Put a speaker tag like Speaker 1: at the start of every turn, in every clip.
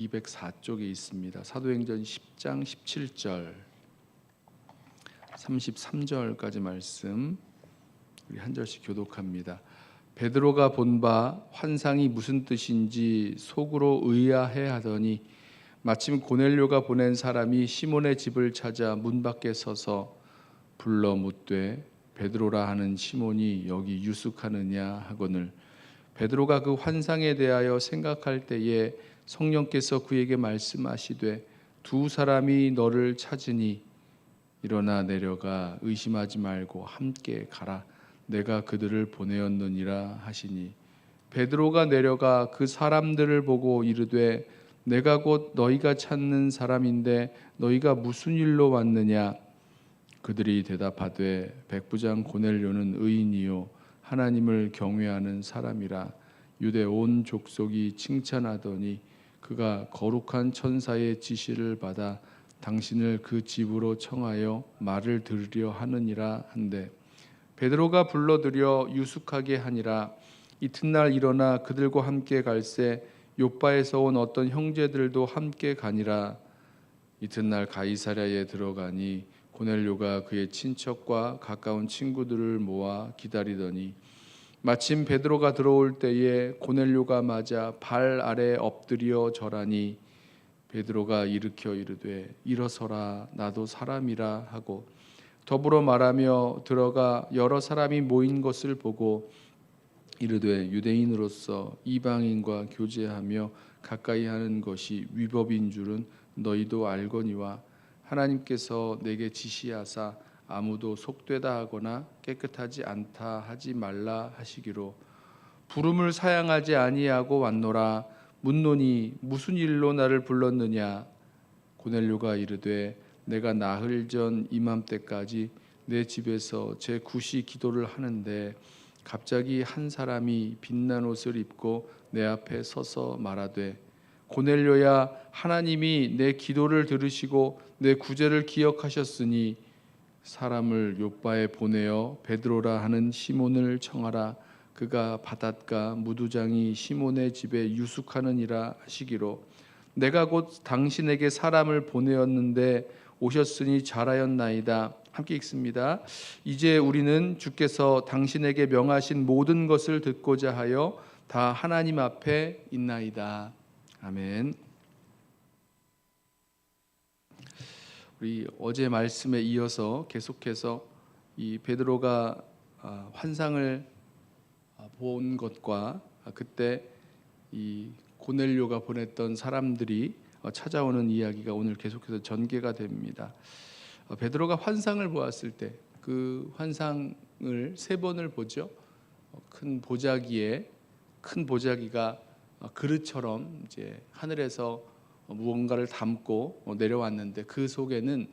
Speaker 1: 204쪽에 있습니다. 사도행전 10장 17절 33절까지 말씀 우리 한 절씩 교독합니다. 베드로가 본 바 환상이 무슨 뜻인지 속으로 의아해 하더니 마침 고넬료가 보낸 사람이 시몬의 집을 찾아 문 밖에 서서 불러 묻되 베드로라 하는 시몬이 여기 유숙하느냐 하거늘 베드로가 그 환상에 대하여 생각할 때에 성령께서 그에게 말씀하시되 두 사람이 너를 찾으니 일어나 내려가 의심하지 말고 함께 가라 내가 그들을 보내었느니라 하시니 베드로가 내려가 그 사람들을 보고 이르되 내가 곧 너희가 찾는 사람인데 너희가 무슨 일로 왔느냐 그들이 대답하되 백부장 고넬료는 의인이요 하나님을 경외하는 사람이라 유대 온 족속이 칭찬하더니 그가 거룩한 천사의 지시를 받아 당신을 그 집으로 청하여 말을 들으려 하느니라 한데 베드로가 불러들여 유숙하게 하니라. 이튿날 일어나 그들과 함께 갈새 욥바에서 온 어떤 형제들도 함께 가니라. 이튿날 가이사랴에 들어가니 고넬료가 그의 친척과 가까운 친구들을 모아 기다리더니 마침 베드로가 들어올 때에 고넬료가 맞아 발 아래 엎드려 절하니 베드로가 일으켜 이르되 일어서라 나도 사람이라 하고 더불어 말하며 들어가 여러 사람이 모인 것을 보고 이르되 유대인으로서 이방인과 교제하며 가까이 하는 것이 위법인 줄은 너희도 알거니와 하나님께서 내게 지시하사 아무도 속되다 하거나 깨끗하지 않다 하지 말라 하시기로 부름을 사양하지 아니하고 왔노라. 묻노니 무슨 일로 나를 불렀느냐 고넬료가 이르되 내가 나흘 전 이맘때까지 내 집에서 제 굿이 기도를 하는데 갑자기 한 사람이 빛난 옷을 입고 내 앞에 서서 말하되 고넬료야 하나님이 내 기도를 들으시고 내 구제를 기억하셨으니 사람을 욥바에 보내어 베드로라 하는 시몬을 청하라. 그가 바닷가 무두장이 시몬의 집에 유숙하느니라 하시기로 내가 곧 당신에게 사람을 보내었는데 오셨으니 잘하였나이다. 함께 읽습니다. 이제 우리는 주께서 당신에게 명하신 모든 것을 듣고자 하여 다 하나님 앞에 있나이다. 아멘. 우리 어제 말씀에 이어서 계속해서 이 베드로가 환상을 본 것과 그때 이 고넬료가 보냈던 사람들이 찾아오는 이야기가 오늘 계속해서 전개가 됩니다. 베드로가 환상을 보았을 때 그 환상을 세 번을 보죠. 큰 보자기가 그릇처럼 이제 하늘에서 무언가를 담고 내려왔는데 그 속에는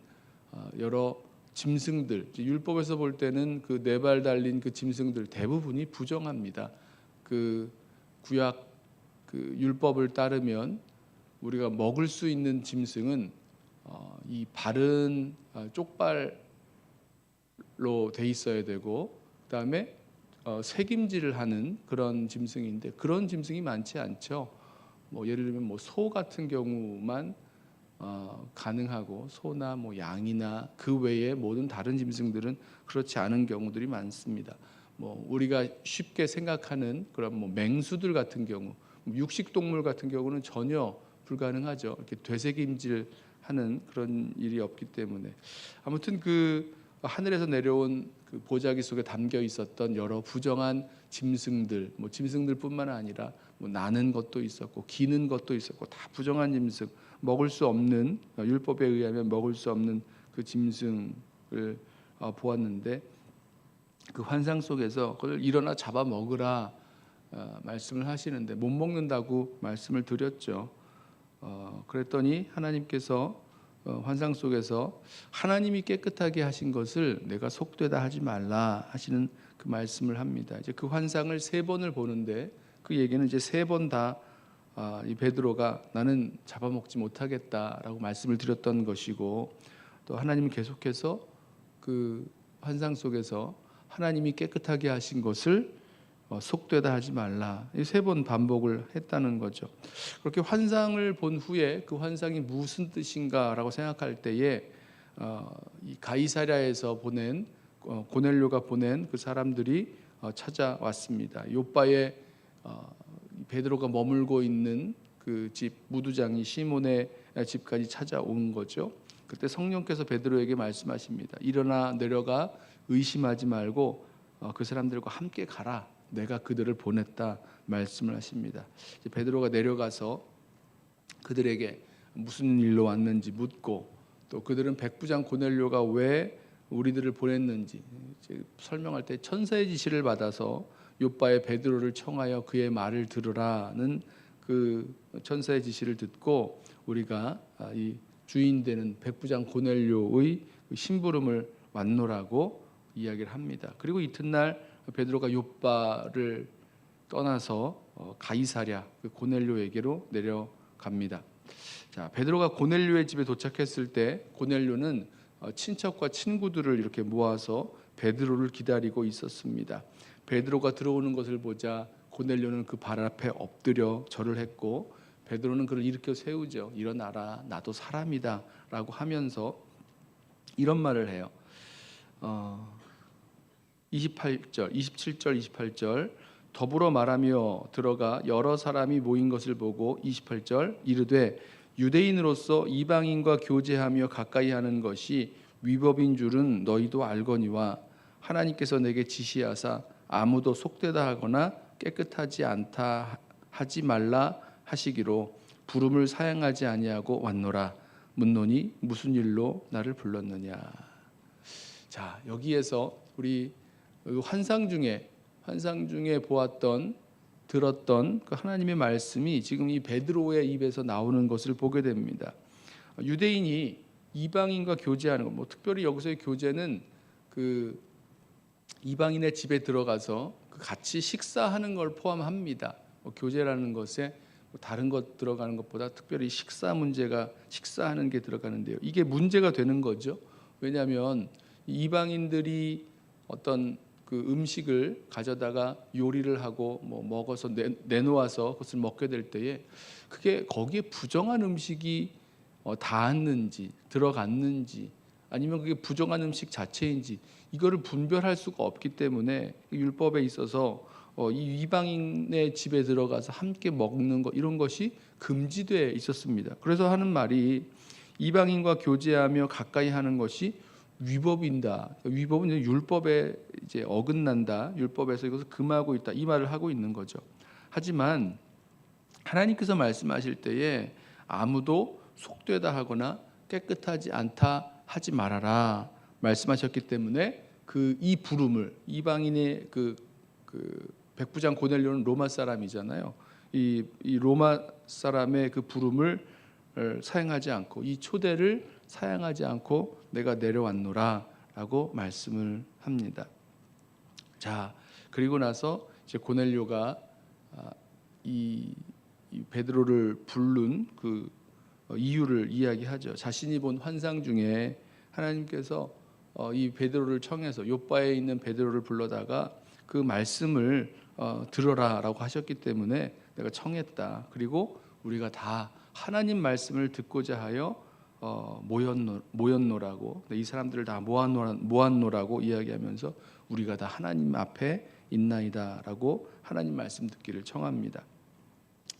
Speaker 1: 여러 짐승들, 율법에서 볼 때는 그 네 발 달린 그 짐승들 대부분이 부정합니다. 그 구약 그 율법을 따르면 우리가 먹을 수 있는 짐승은 이 발은 쪽발로 돼 있어야 되고 그다음에 새김질을 하는 그런 짐승인데 그런 짐승이 많지 않죠. 예를 들면 소 같은 경우만 가능하고 소나 양이나 그 외에 모든 다른 짐승들은 그렇지 않은 경우들이 많습니다. 우리가 쉽게 생각하는 그런 맹수들 같은 경우, 육식 동물 같은 경우는 전혀 불가능하죠. 이렇게 되새김질하는 그런 일이 없기 때문에 아무튼 그 하늘에서 내려온 그 보자기 속에 담겨 있었던 여러 부정한 짐승들, 짐승들뿐만 아니라 나는 것도 있었고 기는 것도 있었고 다 부정한 짐승, 먹을 수 없는 율법에 의하면 먹을 수 없는 그 짐승을 보았는데 그 환상 속에서 그걸 일어나 잡아 먹으라 말씀을 하시는데 못 먹는다고 말씀을 드렸죠. 그랬더니 하나님께서 환상 속에서 하나님이 깨끗하게 하신 것을 내가 속되다 하지 말라 하시는 그 말씀을 합니다. 이제 그 환상을 세 번을 보는데 그 얘기는 이제 세 번 다 이 베드로가 나는 잡아먹지 못하겠다라고 말씀을 드렸던 것이고 또 하나님은 계속해서 그 환상 속에서 하나님이 깨끗하게 하신 것을 속되다 하지 말라. 3번 반복을 했다는 거죠. 그렇게 환상을 본 후에 그 환상이 무슨 뜻인가라고 생각할 때에 이 가이사랴에서 보낸 고넬료가 보낸 그 사람들이 찾아왔습니다. 요바에 베드로가 머물고 있는 그 집 무두장이 시몬의 집까지 찾아온 거죠. 그때 성령께서 베드로에게 말씀하십니다. 일어나 내려가 의심하지 말고 그 사람들과 함께 가라. 내가 그들을 보냈다 말씀을 하십니다. 이제 베드로가 내려가서 그들에게 무슨 일로 왔는지 묻고 또 그들은 백부장 고넬료가 왜 우리들을 보냈는지 설명할 때 천사의 지시를 받아서 요바의 베드로를 청하여 그의 말을 들으라는 그 천사의 지시를 듣고 우리가 이 주인 되는 백부장 고넬료의 심부름을 완노라고 이야기를 합니다. 그리고 이튿날 베드로가 요바를 떠나서 가이사랴 그 고넬료에게로 내려갑니다. 자, 베드로가 고넬료의 집에 도착했을 때 고넬료는 친척과 친구들을 이렇게 모아서 베드로를 기다리고 있었습니다. 베드로가 들어오는 것을 보자 고넬료는 그 발 앞에 엎드려 절을 했고 베드로는 그를 일으켜 세우죠. 일어나라, 나도 사람이다 라고 하면서 이런 말을 해요. 27절 28절 더불어 말하며 들어가 여러 사람이 모인 것을 보고 28절 이르되 유대인으로서 이방인과 교제하며 가까이 하는 것이 위법인 줄은 너희도 알거니와 하나님께서 내게 지시하사 아무도 속되다 하거나 깨끗하지 않다 하지 말라 하시기로 부름을 사양하지 아니하고 왔노라. 묻노니 무슨 일로 나를 불렀느냐. 자, 여기에서 우리 환상 중에 보았던 들었던 그 하나님의 말씀이 지금 이 베드로의 입에서 나오는 것을 보게 됩니다. 유대인이 이방인과 교제하는 것, 뭐 특별히 여기서의 교제는 그 이방인의 집에 들어가서 같이 식사하는 걸 포함합니다. 교제라는 것에 다른 것 들어가는 것보다 특별히 식사하는 게 들어가는데요. 이게 문제가 되는 거죠. 왜냐하면 이방인들이 어떤 그 음식을 가져다가 요리를 하고 뭐 먹어서 내놓아서 그것을 먹게 될 때에 그게 거기에 부정한 음식이 닿았는지 들어갔는지 아니면 그게 부정한 음식 자체인지 이거를 분별할 수가 없기 때문에 율법에 있어서 이 이방인의 집에 들어가서 함께 먹는 것 이런 것이 금지되어 있었습니다. 그래서 하는 말이 이방인과 교제하며 가까이 하는 것이 위법인다. 위법은 율법에 이제 어긋난다. 율법에서 이것을 금하고 있다. 이 말을 하고 있는 거죠. 하지만 하나님께서 말씀하실 때에 아무도 속되다 하거나 깨끗하지 않다 하지 말아라 말씀하셨기 때문에 이 부름을 이방인의 그 백부장 고넬료는 로마 사람이잖아요. 이 로마 사람의 그 부름을 사용하지 않고 이 초대를 사용하지 않고 내가 내려왔노라라고 말씀을 합니다. 자, 그리고 나서 이제 고넬료가 이 베드로를 부른 그 이유를 이야기하죠. 자신이 본 환상 중에 하나님께서 이 베드로를 청해서 요바에 있는 베드로를 불러다가 그 말씀을 들어라라고 하셨기 때문에 내가 청했다. 그리고 우리가 다 하나님 말씀을 듣고자 하여 모였노라고 이 사람들을 다 모았노라고 이야기하면서 우리가 다 하나님 앞에 있나이다라고 하나님 말씀 듣기를 청합니다.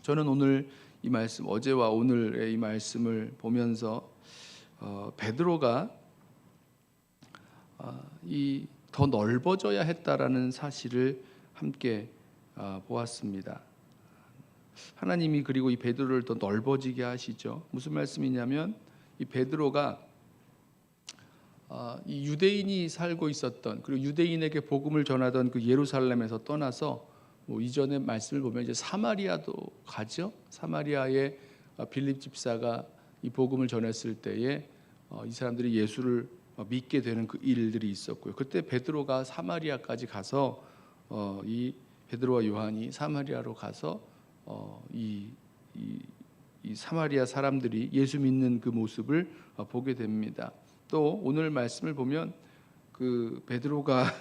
Speaker 1: 저는 오늘 이 말씀 어제와 오늘의 이 말씀을 보면서 베드로가 이 더 넓어져야 했다라는 사실을 함께 보았습니다. 하나님이 그리고 이 베드로를 더 넓어지게 하시죠. 무슨 말씀이냐면 이 베드로가 이 유대인이 살고 있었던 그리고 유대인에게 복음을 전하던 그 예루살렘에서 떠나서 뭐 이전의 말씀을 보면 이제 사마리아도 가죠. 사마리아에 빌립 집사가 이 복음을 전했을 때에 이 사람들이 예수를 믿게 되는 그 일들이 있었고요. 그때 베드로가 사마리아까지 가서 이 베드로와 요한이 사마리아로 가서 이 사마리아 사람들이 예수 믿는 그 모습을 보게 됩니다. 또 오늘 말씀을 보면 그 베드로가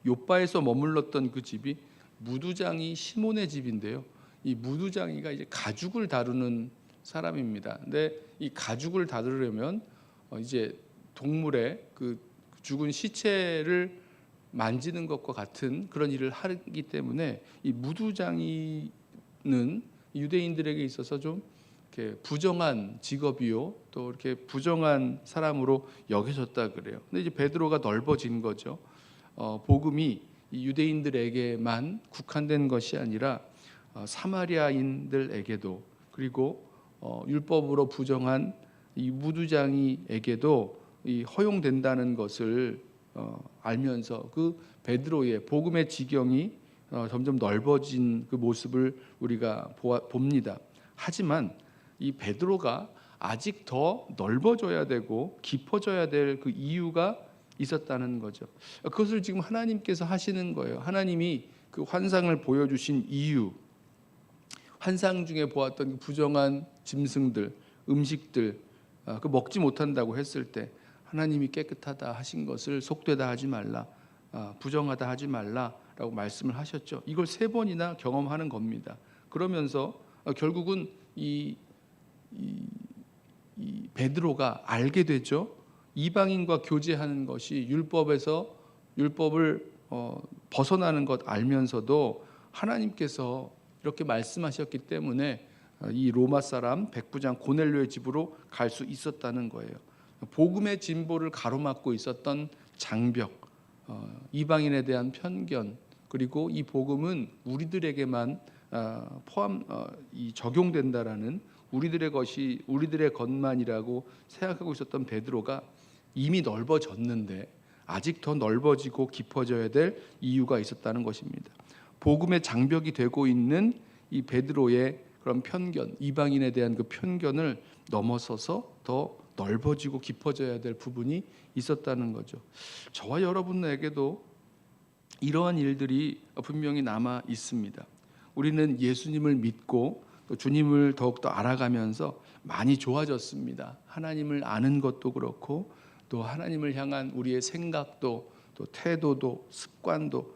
Speaker 1: 요바에서 머물렀던 그 집이 무두장이 시몬의 집인데요. 이 무두장이가 이제 가죽을 다루는 사람입니다. 근데 이 가죽을 다루려면 이제 동물의 그 죽은 시체를 만지는 것과 같은 그런 일을 하기 때문에 이 무두장이는 유대인들에게 있어서 좀 이렇게 부정한 직업이요, 또 이렇게 부정한 사람으로 여겨졌다 그래요. 근데 이제 베드로가 넓어진 거죠. 복음이 이 유대인들에게만 국한된 것이 아니라 사마리아인들에게도, 그리고 율법으로 부정한 이 무두장이에게도 이 허용된다는 것을 알면서 그 베드로의 복음의 지경이 점점 넓어진 그 모습을 우리가 봅니다. 하지만 이 베드로가 아직 더 넓어져야 되고 깊어져야 될 그 이유가 있었다는 거죠. 그것을 지금 하나님께서 하시는 거예요. 하나님이 그 환상을 보여주신 이유, 환상 중에 보았던 그 부정한 짐승들, 음식들, 그 먹지 못한다고 했을 때 하나님이 깨끗하다 하신 것을 속되다 하지 말라, 부정하다 하지 말라라고 말씀을 하셨죠. 이걸 3번이나 경험하는 겁니다. 그러면서 결국은 이 베드로가 알게 되죠. 이방인과 교제하는 것이 율법을 벗어나는 것 알면서도 하나님께서 이렇게 말씀하셨기 때문에 이 로마 사람 백부장 고넬료의 집으로 갈 수 있었다는 거예요. 복음의 진보를 가로막고 있었던 장벽, 이방인에 대한 편견, 그리고 이 복음은 우리들에게만 적용된다라는 우리들의 것만이라고 생각하고 있었던 베드로가 이미 넓어졌는데 아직 더 넓어지고 깊어져야 될 이유가 있었다는 것입니다. 복음의 장벽이 되고 있는 이 베드로의 그런 편견, 이방인에 대한 그 편견을 넘어서서 더 넓어지고 깊어져야 될 부분이 있었다는 거죠. 저와 여러분에게도 이러한 일들이 분명히 남아 있습니다. 우리는 예수님을 믿고 또 주님을 더욱더 알아가면서 많이 좋아졌습니다. 하나님을 아는 것도 그렇고 또 하나님을 향한 우리의 생각도, 또 태도도, 습관도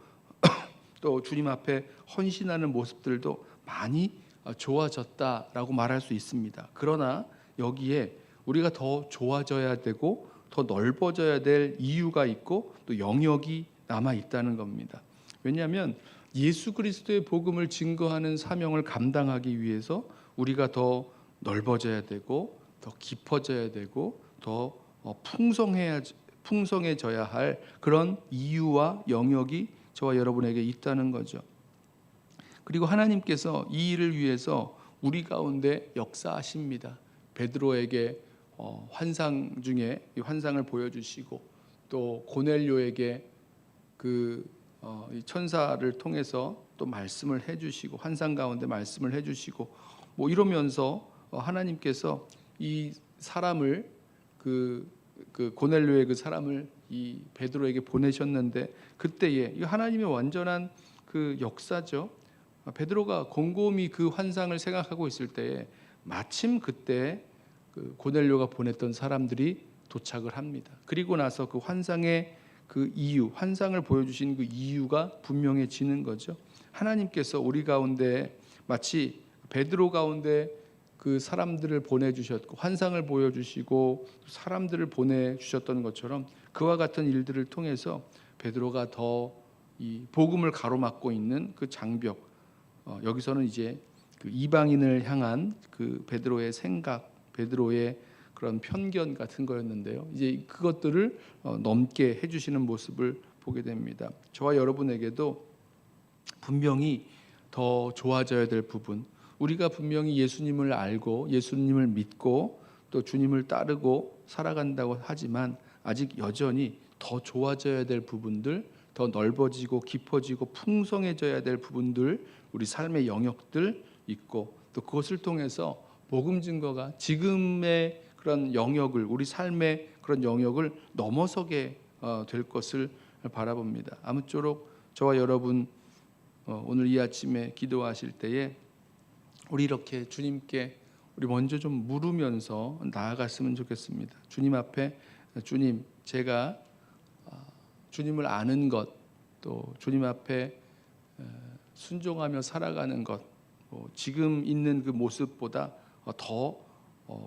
Speaker 1: 또 주님 앞에 헌신하는 모습들도 많이 좋아졌다라고 말할 수 있습니다. 그러나 여기에 우리가 더 좋아져야 되고 더 넓어져야 될 이유가 있고 또 영역이 남아 있다는 겁니다. 왜냐하면 예수 그리스도의 복음을 증거하는 사명을 감당하기 위해서 우리가 더 넓어져야 되고 더 깊어져야 되고 더 풍성해져야 할 그런 이유와 영역이 저와 여러분에게 있다는 거죠. 그리고 하나님께서 이 일을 위해서 우리 가운데 역사하십니다. 베드로에게 환상 중에 이 환상을 보여주시고 또 고넬료에게 이 천사를 통해서 또 말씀을 해주시고 환상 가운데 말씀을 해주시고 뭐 이러면서 하나님께서 이 사람을 그 고넬료의 그 사람을 이 베드로에게 보내셨는데 그때에 이 하나님의 완전한 그 역사죠. 베드로가 곰곰이 그 환상을 생각하고 있을 때에 마침 그때 그 고넬료가 보냈던 사람들이 도착을 합니다. 그리고 나서 그 환상의 그 이유, 환상을 보여주신 그 이유가 분명해지는 거죠. 하나님께서 우리 가운데 마치 베드로 가운데 그 사람들을 보내주셨고 환상을 보여주시고 사람들을 보내주셨던 것처럼 그와 같은 일들을 통해서 베드로가 더 이 복음을 가로막고 있는 그 장벽, 여기서는 이제 그 이방인을 향한 그 베드로의 생각, 베드로의 그런 편견 같은 거였는데요. 이제 그것들을 넘게 해주시는 모습을 보게 됩니다. 저와 여러분에게도 분명히 더 좋아져야 될 부분, 우리가 분명히 예수님을 알고 예수님을 믿고 또 주님을 따르고 살아간다고 하지만 아직 여전히 더 좋아져야 될 부분들, 더 넓어지고 깊어지고 풍성해져야 될 부분들, 우리 삶의 영역들 있고 또 그것을 통해서 복음 증거가 지금의 그런 영역을, 우리 삶의 그런 영역을 넘어서게 될 것을 바라봅니다. 아무쪼록 저와 여러분 오늘 이 아침에 기도하실 때에 우리 이렇게 주님께 우리 먼저 좀 물으면서 나아갔으면 좋겠습니다. 주님 앞에, 주님, 제가 주님을 아는 것, 또 주님 앞에 순종하며 살아가는 것, 지금 있는 그 모습보다 더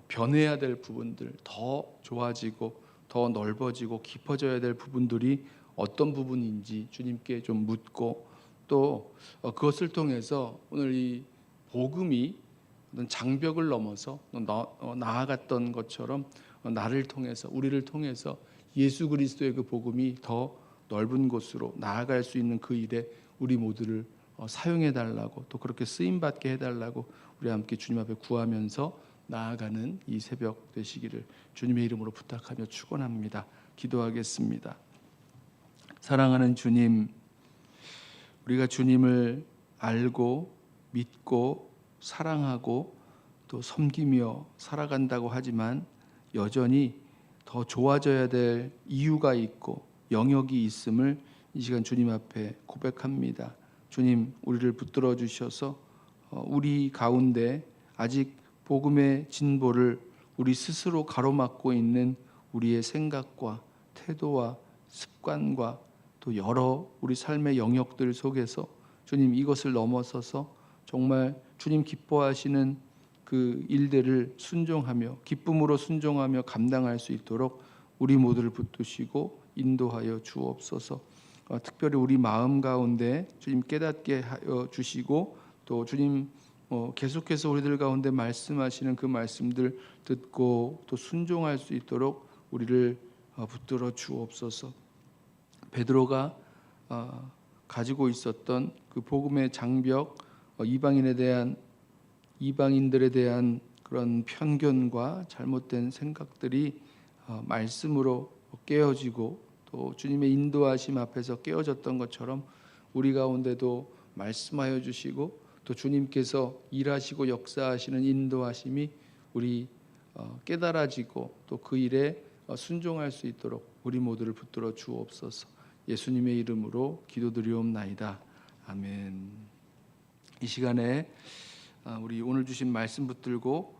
Speaker 1: 변해야 될 부분들, 더 좋아지고 더 넓어지고 깊어져야 될 부분들이 어떤 부분인지 주님께 좀 묻고, 또 그것을 통해서 오늘 이 복음이 어떤 장벽을 넘어서 나아갔던 것처럼 나를 통해서, 우리를 통해서 예수 그리스도의 그 복음이 더 넓은 곳으로 나아갈 수 있는 그 일에 우리 모두를 사용해 달라고, 또 그렇게 쓰임 받게 해 달라고 우리 함께 주님 앞에 구하면서 나아가는 이 새벽 되시기를 주님의 이름으로 부탁하며 축원합니다. 기도하겠습니다. 사랑하는 주님, 우리가 주님을 알고 믿고 사랑하고 또 섬기며 살아간다고 하지만 여전히 더 좋아져야 될 이유가 있고 영역이 있음을 이 시간 주님 앞에 고백합니다. 주님, 우리를 붙들어 주셔서 우리 가운데 아직 복음의 진보를 우리 스스로 가로막고 있는 우리의 생각과 태도와 습관과 또 여러 우리 삶의 영역들 속에서 주님, 이것을 넘어서서 정말 주님 기뻐하시는 그 일들을 순종하며 기쁨으로 순종하며 감당할 수 있도록 우리 모두를 붙드시고 인도하여 주옵소서. 특별히 우리 마음 가운데 주님 깨닫게 하여 주시고, 또 주님 계속해서 우리들 가운데 말씀하시는 그 말씀들 듣고 또 순종할 수 있도록 우리를 붙들어 주옵소서. 베드로가 가지고 있었던 그 복음의 장벽, 이방인들에 대한 그런 편견과 잘못된 생각들이 말씀으로 깨어지고 또 주님의 인도하심 앞에서 깨어졌던 것처럼 우리 가운데도 말씀하여 주시고 또 주님께서 일하시고 역사하시는 인도하심이 우리 깨달아지고 또 그 일에 순종할 수 있도록 우리 모두를 붙들어 주옵소서. 예수님의 이름으로 기도드리옵나이다. 아멘. 이 시간에 우리 오늘 주신 말씀 붙들고